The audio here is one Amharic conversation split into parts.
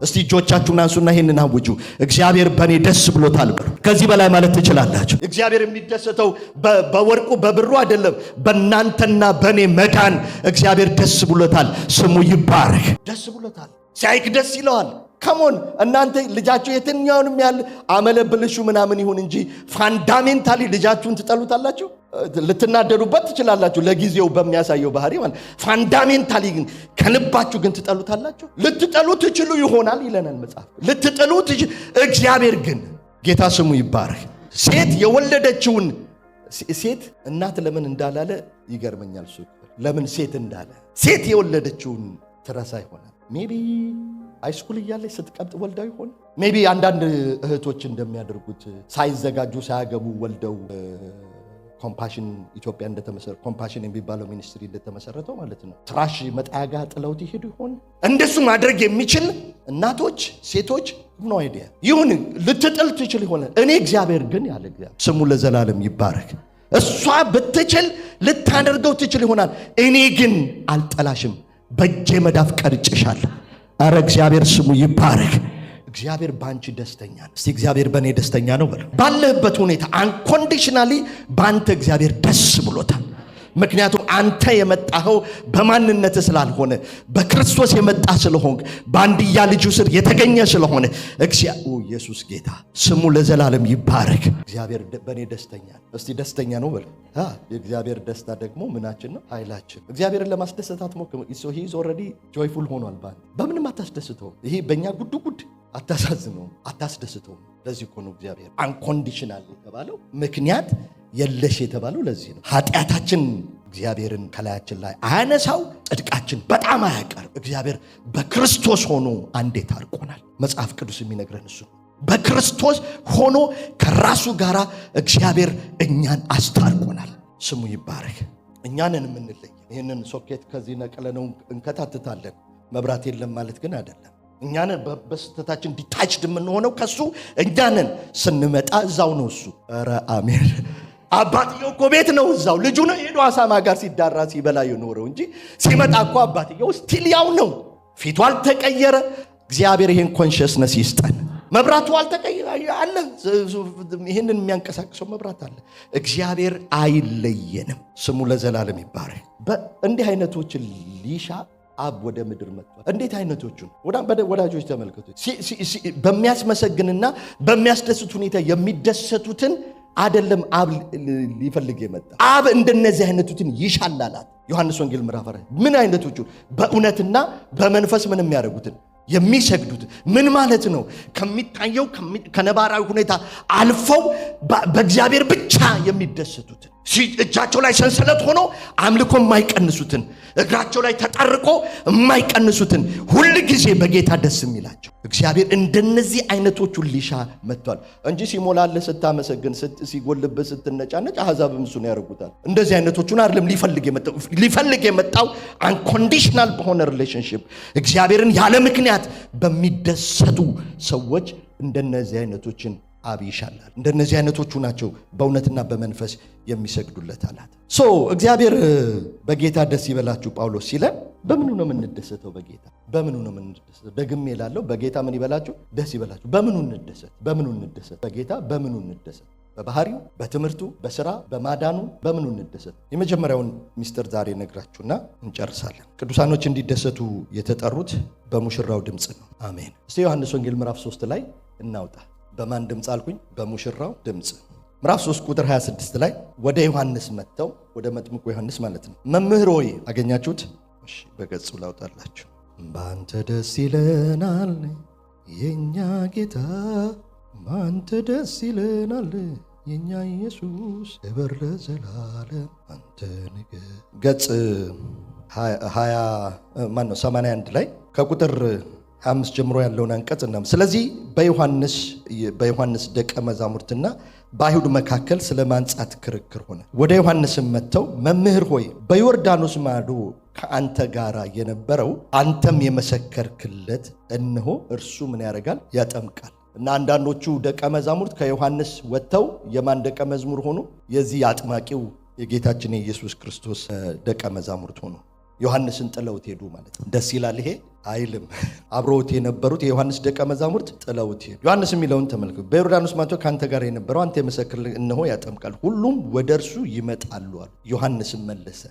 እስቲ እጆቻችሁን አንሱና ይሄንን አውጁ። እግዚአብሔር በኔ ደስ ብሎታል ብሎ ከዚህ በላይ ማለት ትችላላችሁ። እግዚአብሔር የሚደሰተው በወርቁ በብሩ አይደለም፣ በእናንተና በኔ መዳን እግዚአብሔር ደስ ብሎታል። ስሙ ይባረክ። ደስ ብሎታል። ሲያይክ ደስ ይለዋል። ከሞን እናንተ ልጃችሁ የትኛውንም ያህል አመለብልሹ ምናምን ይሁን እንጂ ፋንዳሜንታሊ ልጃችሁን ትጠሉታላችሁ። ልትናደዱበት ትችላላችሁ ለጊዜው በሚያሳየው ባህሪ ማለት ፋንዳሜንታሊ ግን ከልባችሁ ግን ትጠሉታላችሁ። ልትጠሉ ትችሉ ይሆናል ይለናል መጽሐፍ። ልትጠሉ እግዚአብሔር ግን ጌታ ስሙ ይባረክ ሴት የወለደችውን ሴት እናት ለምን እንዳላለ ይገርመኛል። እሱ ለምን ሴት እንዳለ ሴት የወለደችውን ትረሳ ይሆናል። ሜቢ ሃይስኩል እያለች ስትቀብጥ ወልደው ይሆን? ሜቢ አንዳንድ እህቶች እንደሚያደርጉት ሳይዘጋጁ ሳያገቡ ወልደው ኮምፓሽን ኢትዮጵያ እንደተመሰረተ ኮምፓሽን የሚባለው ሚኒስትሪ እንደተመሰረተው ማለት ነው ትራሽ መጣያጋ ጥለውት ይሄዱ ይሆን? እንደሱ ማድረግ የሚችል እናቶች ሴቶች ነው አይዲያ ይሁን ልትጥል ትችል ይሆናል። እኔ እግዚአብሔር ግን ያለ እግዚአብሔር ስሙ ለዘላለም ይባረክ። እሷ ብትችል ልታደርገው ትችል ይሆናል። እኔ ግን አልጠላሽም፣ በእጄ መዳፍ ቀርጭሻለሁ። አረ እግዚአብሔር ስሙ ይባረክ። እግዚአብሔር ባንቺ ደስተኛ ነው። እስቲ እግዚአብሔር በእኔ ደስተኛ ነው በሉ። ባለህበት ሁኔታ አንኮንዲሽናሊ ባንተ እግዚአብሔር ደስ ብሎታል። ምክንያቱም አንተ የመጣኸው በማንነት ስላልሆነ በክርስቶስ የመጣ ስለሆንክ በአንድያ ልጁ ስር የተገኘ ስለሆነ ኢየሱስ ጌታ ስሙ ለዘላለም ይባረክ። እግዚአብሔር በእኔ ደስተኛ ነው። እስቲ ደስተኛ ነው በሉ። የእግዚአብሔር ደስታ ደግሞ ምናችን ነው? ኃይላችን። እግዚአብሔርን ለማስደሰት አትሞክሩ። ሂ ኢዝ ኦልሬዲ ጆይፉል ሆኗል። በምንም አታስደስተውም። ይሄ በእኛ ጉድ አታሳዝነውም፣ አታስደስተውም። ለዚህ እኮ ነው እግዚአብሔር አንኮንዲሽናል የተባለው፣ ምክንያት የለሽ የተባለው ለዚህ ነው። ኃጢአታችን እግዚአብሔርን ከላያችን ላይ አያነሳው፣ ጽድቃችን በጣም አያቀርብ። እግዚአብሔር በክርስቶስ ሆኖ አንዴ ታርቆናል። መጽሐፍ ቅዱስ የሚነግረን እሱ በክርስቶስ ሆኖ ከራሱ ጋር እግዚአብሔር እኛን አስታርቆናል። ስሙ ይባረክ። እኛንን የምንለይ ይህንን ሶኬት ከዚህ ነቀለነው እንከታትታለን። መብራት የለም ማለት ግን አይደለም። እኛንን በስተታችን ዲታችድ የምንሆነው ከሱ እኛንን ስንመጣ እዛው ነው እሱ። ኧረ አሜን። አባትየው እኮ ቤት ነው እዛው። ልጁ ነው ሄዶ አሳማ ጋር ሲዳራ ሲበላ የኖረው እንጂ ሲመጣ እኮ አባትየው ስቲል ያው ነው። ፊቱ አልተቀየረ። እግዚአብሔር ይሄን ኮንሽስነስ ይስጠን። መብራቱ አልተቀየረ አለ። ይሄንን የሚያንቀሳቅሰው መብራት አለ። እግዚአብሔር አይለየንም። ስሙ ለዘላለም ይባረክ። እንዲህ አይነቶችን ሊሻ አብ ወደ ምድር መጥቷል። እንዴት አይነቶቹን ወዳጆች ተመልከቱ። በሚያስመሰግንና በሚያስደስት ሁኔታ የሚደሰቱትን አይደለም አብ ሊፈልግ የመጣ። አብ እንደነዚህ አይነቱትን ይሻላላት። ዮሐንስ ወንጌል ምዕራፍ 4 ምን አይነቶቹን? በእውነትና በመንፈስ ምን የሚያደርጉትን የሚሰግዱት። ምን ማለት ነው? ከሚታየው ከነባራዊ ሁኔታ አልፈው በእግዚአብሔር ብቻ የሚደሰቱትን፣ እጃቸው ላይ ሰንሰለት ሆኖ አምልኮ የማይቀንሱትን፣ እግራቸው ላይ ተጠርቆ የማይቀንሱትን፣ ሁል ጊዜ በጌታ ደስ የሚላቸው እግዚአብሔር እንደነዚህ አይነቶቹን ሊሻ መጥቷል እንጂ ሲሞላልህ ስታመሰግን፣ ሲጎልብህ ስትነጫነጭ አሕዛብም እሱን ያደርጉታል። እንደዚህ አይነቶቹን አይደለም ሊፈልግ የመጣው አንኮንዲሽናል በሆነ ሪሌሽንሺፕ እግዚአብሔርን ያለ ምክንያት በሚደሰቱ ሰዎች እንደነዚህ አይነቶችን አብ ይሻላል። እንደነዚህ አይነቶቹ ናቸው በእውነትና በመንፈስ የሚሰግዱለት አላት። እግዚአብሔር በጌታ ደስ ይበላችሁ ጳውሎስ ሲለን በምኑ ነው የምንደሰተው? በጌታ በምኑ ነው የምንደሰተው? ደግሜ እላለሁ በጌታ ምን ይበላችሁ? ደስ ይበላችሁ። በምኑ እንደሰት? በምኑ እንደሰት? በጌታ በምኑ እንደሰት? በባህሪው፣ በትምህርቱ፣ በስራ፣ በማዳኑ በምኑ እንደሰት? የመጀመሪያውን ሚስጥር ዛሬ ነግራችሁና እንጨርሳለን። ቅዱሳኖች እንዲደሰቱ የተጠሩት በሙሽራው ድምፅ ነው። አሜን። እስቲ ዮሐንስ ወንጌል ምዕራፍ 3 ላይ እናውጣ። በማን ድምፅ አልኩኝ? በሙሽራው ድምፅ። ምዕራፍ 3 ቁጥር 26 ላይ ወደ ዮሐንስ መጥተው፣ ወደ መጥምቁ ዮሐንስ ማለት ነው። መምህር ሆይ አገኛችሁት? እሺ፣ በገጹ ላውጣላችሁ። ባንተ ደስ ይለናል የኛ ጌታ፣ ባንተ ደስ ይለናል የኛ ኢየሱስ፣ ክብር ለዘላለም አንተ ንገስ። ገጽ 81 ላይ ከቁጥር 5 ጀምሮ ያለውን አንቀጽ እና ስለዚህ በዮሐንስ ደቀ መዛሙርትና በአይሁድ መካከል ስለ ማንጻት ክርክር ሆነ። ወደ ዮሐንስም መጥተው መምህር ሆይ በዮርዳኖስ ማዶ ከአንተ ጋር የነበረው አንተም የመሰከርክለት እነሆ እርሱ ምን ያደርጋል? ያጠምቃል። እና አንዳንዶቹ ደቀ መዛሙርት ከዮሐንስ ወጥተው የማን ደቀ መዝሙር ሆኑ? የዚህ አጥማቂው የጌታችን የኢየሱስ ክርስቶስ ደቀ መዛሙርት ሆኑ። ዮሐንስን ጥለውት ሄዱ ማለት ነው። ደስ ይላል ይሄ አይልም? አብሮት የነበሩት የዮሐንስ ደቀ መዛሙርት ጥለውት ሄዱ። ዮሐንስ የሚለውን ተመልከቱ። በዮርዳኖስ ማቶ ካንተ ጋር የነበረው አንተ የመሰከርክለት እነሆ ያጠምቃል፣ ሁሉም ወደ እርሱ ይመጣሉ አሉ። ዮሐንስም መለሰ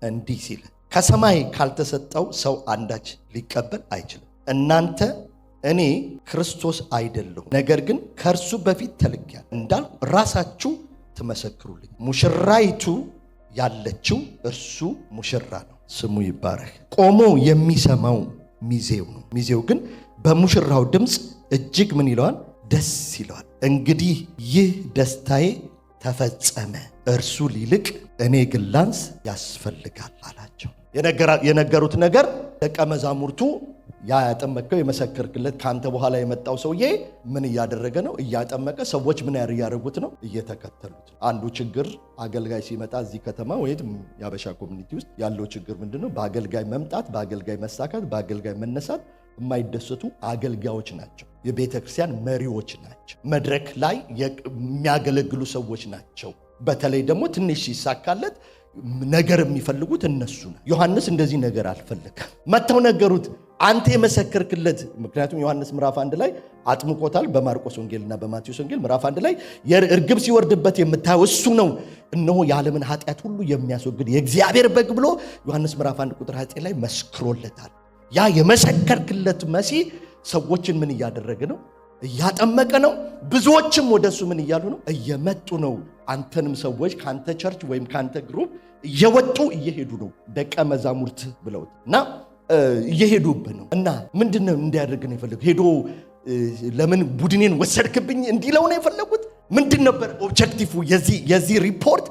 እንዲህ ሲል ከሰማይ ካልተሰጠው ሰው አንዳች ሊቀበል አይችልም። እናንተ እኔ ክርስቶስ አይደለሁም፣ ነገር ግን ከእርሱ በፊት ተልኬያለሁ እንዳልኩ ራሳችሁ ትመሰክሩልኝ። ሙሽራይቱ ያለችው እርሱ ሙሽራ ነው፣ ስሙ ይባረክ። ቆሞ የሚሰማው ሚዜው ነው። ሚዜው ግን በሙሽራው ድምፅ እጅግ ምን ይለዋል? ደስ ይለዋል። እንግዲህ ይህ ደስታዬ ተፈጸመ፣ እርሱ ሊልቅ እኔ ግን ላንስ ያስፈልጋል አላቸው። የነገሩት ነገር ደቀ መዛሙርቱ ያ ያጠመቀው የመሰከርክለት ካንተ በኋላ የመጣው ሰውዬ ምን እያደረገ ነው? እያጠመቀ ሰዎች ምን ያደርጉት ነው? እየተከተሉት። አንዱ ችግር አገልጋይ ሲመጣ እዚህ ከተማ ወይም ያበሻ ኮሚኒቲ ውስጥ ያለው ችግር ምንድነው? በአገልጋይ መምጣት፣ በአገልጋይ መሳካት፣ በአገልጋይ መነሳት የማይደሰቱ አገልጋዮች ናቸው። የቤተ ክርስቲያን መሪዎች ናቸው። መድረክ ላይ የሚያገለግሉ ሰዎች ናቸው። በተለይ ደግሞ ትንሽ ሲሳካለት ነገር የሚፈልጉት እነሱ ነው። ዮሐንስ እንደዚህ ነገር አልፈለገም። መተው ነገሩት አንተ የመሰከርክለት። ምክንያቱም ዮሐንስ ምዕራፍ 1 ላይ አጥምቆታል። በማርቆስ ወንጌልና በማቴዎስ ወንጌል ምዕራፍ 1 ላይ እርግብ ሲወርድበት የምታየው እሱ ነው፣ እነሆ የዓለምን ኃጢአት ሁሉ የሚያስወግድ የእግዚአብሔር በግ ብሎ ዮሐንስ ምዕራፍ 1 ቁጥር 9 ላይ መስክሮለታል። ያ የመሰከርክለት መሲህ ሰዎችን ምን እያደረገ ነው? እያጠመቀ ነው። ብዙዎችም ወደሱ ምን እያሉ ነው? እየመጡ ነው። አንተንም ሰዎች ካንተ ቸርች ወይም ካንተ ግሩፕ እየወጡ እየሄዱ ነው ደቀ መዛሙርት ብለውት እና እየሄዱብህ ነው። እና ምንድነው እንዲያደርግ ነው የፈለጉት? ሄዶ ለምን ቡድኔን ወሰድክብኝ እንዲለው ነው የፈለጉት? ምንድን ነበር ኦብጀክቲቭ የዚህ ሪፖርት?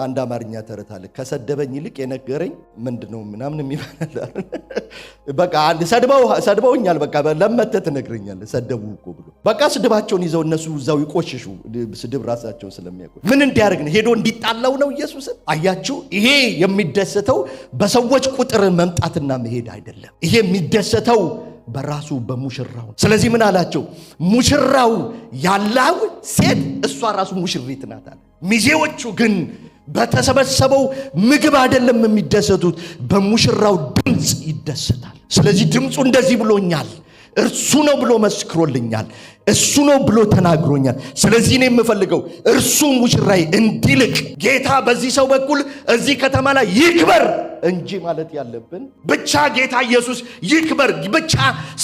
አንድ አማርኛ ተረት አለ። ከሰደበኝ ይልቅ የነገረኝ ምንድነው ምናምን የሚባል በቃ ሰድበውኛል፣ በቃ ለመተህ ትነግረኛለህ ሰደቡ እኮ ብሎ በቃ ስድባቸውን ይዘው እነሱ እዛው ይቆሽሹ። ስድብ ራሳቸውን ስለሚያውቁ ምን እንዲያደርግ ነው? ሄዶ እንዲጣላው ነው ኢየሱስን። አያችሁ፣ ይሄ የሚደሰተው በሰዎች ቁጥር መምጣትና መሄድ አይደለም። ይሄ የሚደሰተው በራሱ በሙሽራው። ስለዚህ ምን አላቸው? ሙሽራው ያለው ሴት እሷ ራሱ ሙሽሪት ናት አለ። ሚዜዎቹ ግን በተሰበሰበው ምግብ አይደለም የሚደሰቱት፣ በሙሽራው ድምፅ ይደሰታል። ስለዚህ ድምፁ እንደዚህ ብሎኛል፣ እርሱ ነው ብሎ መስክሮልኛል፣ እሱ ነው ብሎ ተናግሮኛል። ስለዚህ እኔ የምፈልገው እርሱ ሙሽራይ እንዲልቅ ጌታ በዚህ ሰው በኩል እዚህ ከተማ ላይ ይክበር እንጂ ማለት ያለብን ብቻ ጌታ ኢየሱስ ይክበር፣ ብቻ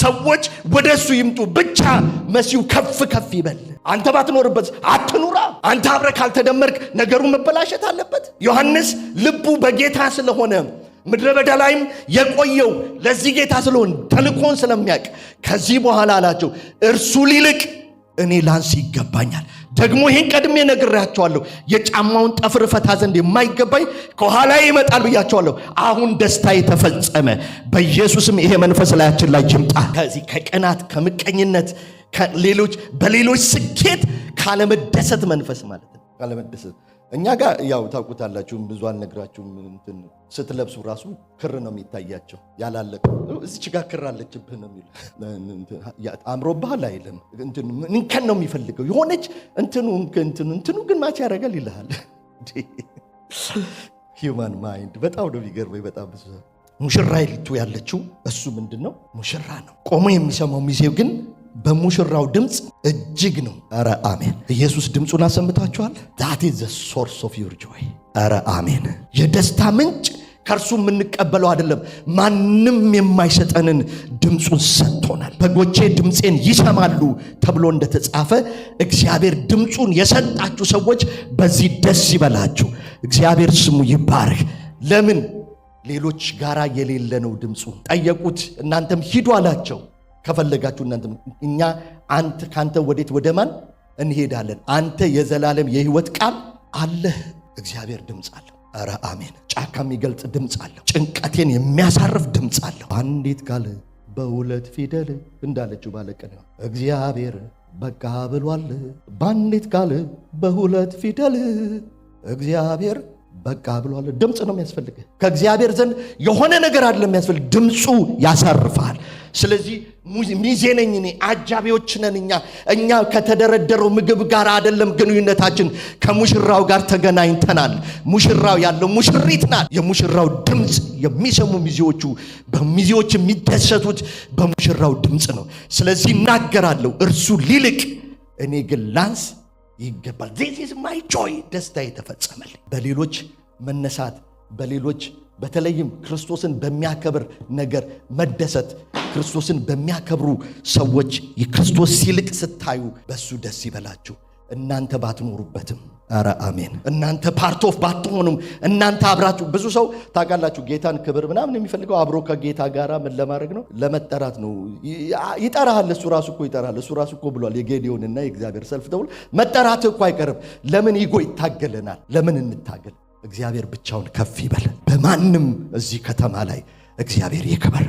ሰዎች ወደሱ ይምጡ፣ ብቻ መሲሁ ከፍ ከፍ ይበል። አንተ ባትኖርበት አትኑራ። አንተ አብረህ ካልተደመርክ ነገሩ መበላሸት አለበት። ዮሐንስ ልቡ በጌታ ስለሆነ ምድረ በዳ ላይም የቆየው ለዚህ ጌታ ስለሆነ ተልኮን ስለሚያውቅ ከዚህ በኋላ አላቸው እርሱ ሊልቅ እኔ ላንስ ይገባኛል። ደግሞ ይህን ቀድሜ ነግሬያቸዋለሁ፣ የጫማውን ጠፍር ፈታ ዘንድ የማይገባኝ ከኋላ ይመጣል ብያቸዋለሁ። አሁን ደስታዬ ተፈጸመ። በኢየሱስም ይሄ መንፈስ ላያችን ላይ ይምጣ። ከዚህ ከቅናት ከምቀኝነት በሌሎች ስኬት ካለመደሰት መንፈስ ማለት ነው። ካለመደሰት እኛ ጋር ያው ታውቁታላችሁ፣ ብዙ አልነግራችሁም። ስትለብሱ ራሱ ክር ነው የሚታያቸው፣ ያላለቀ እዚች ጋር ክር አለችብህ ነው የሚሉ። አምሮብሃል አይልም፣ እንከን ነው የሚፈልገው። የሆነች እንትኑ ግን ማች ያደርጋል ይልሃል። ሂውማን ማይንድ በጣም ነው የሚገርመኝ። በጣም ብዙ ሙሽራይቱ ያለችው እሱ ምንድን ነው? ሙሽራ ነው። ቆሞ የሚሰማው ሚዜው ግን በሙሽራው ድምፅ እጅግ ነው። አረ አሜን። ኢየሱስ ድምፁን አሰምታችኋል። that is the source of your joy። አረ አሜን። የደስታ ምንጭ ከእርሱ የምንቀበለው አይደለም፣ ማንም የማይሰጠንን ድምፁን ሰጥቶናል። በጎቼ ድምፄን ይሰማሉ ተብሎ እንደተጻፈ እግዚአብሔር ድምፁን የሰጣችሁ ሰዎች በዚህ ደስ ይበላችሁ። እግዚአብሔር ስሙ ይባረክ። ለምን ሌሎች ጋራ የሌለ ነው ድምፁ። ጠየቁት፣ እናንተም ሂዱ አላቸው። ከፈለጋችሁ እናንተ እኛ ካንተ ወዴት ወደ ማን እንሄዳለን? አንተ የዘላለም የህይወት ቃል አለህ። እግዚአብሔር ድምፅ አለው። አረ አሜን። ጫካ የሚገልጽ ድምፅ አለው። ጭንቀቴን የሚያሳርፍ ድምፅ አለው። አንዲት ቃል በሁለት ፊደል እንዳለችው ባለቀን እግዚአብሔር በቃ ብሏል። በአንዲት ቃል በሁለት ፊደል እግዚአብሔር በቃ ብሏል። ድምፅ ነው የሚያስፈልግ። ከእግዚአብሔር ዘንድ የሆነ ነገር አይደለም የሚያስፈልግ፣ ድምፁ ያሳርፋል። ስለዚህ ሚዜ ነኝ እኔ፣ አጃቢዎች ነን እኛ ከተደረደረው ምግብ ጋር አይደለም ግንኙነታችን፣ ከሙሽራው ጋር ተገናኝተናል። ሙሽራው ያለው ሙሽሪት ናት። የሙሽራው ድምጽ የሚሰሙ ሚዜዎቹ በሚዜዎች የሚደሰቱት በሙሽራው ድምጽ ነው። ስለዚህ እናገራለሁ፣ እርሱ ሊልቅ እኔ ግን ላንስ ይገባል። this is my joy ደስታ የተፈጸመልኝ። በሌሎች መነሳት፣ በሌሎች በተለይም ክርስቶስን በሚያከብር ነገር መደሰት፣ ክርስቶስን በሚያከብሩ ሰዎች የክርስቶስ ሲልቅ ስታዩ በሱ ደስ ይበላችሁ። እናንተ ባትኖሩበትም፣ አረ አሜን፣ እናንተ ፓርት ኦፍ ባትሆኑም፣ እናንተ አብራችሁ ብዙ ሰው ታውቃላችሁ ጌታን ክብር ምናምን የሚፈልገው አብሮ ከጌታ ጋራ ምን ለማድረግ ነው? ለመጠራት ነው። ይጠራሃል፣ እሱ ራሱ እኮ ይጠራል። እሱ ራሱ እኮ ብሏል፣ የጌዲዮንና የእግዚአብሔር ሰልፍ ተብሎ መጠራት እኮ አይቀርም። ለምን ይጎ ይታገለናል? ለምን እንታገል? እግዚአብሔር ብቻውን ከፍ ይበል። በማንም እዚህ ከተማ ላይ እግዚአብሔር ይክበር።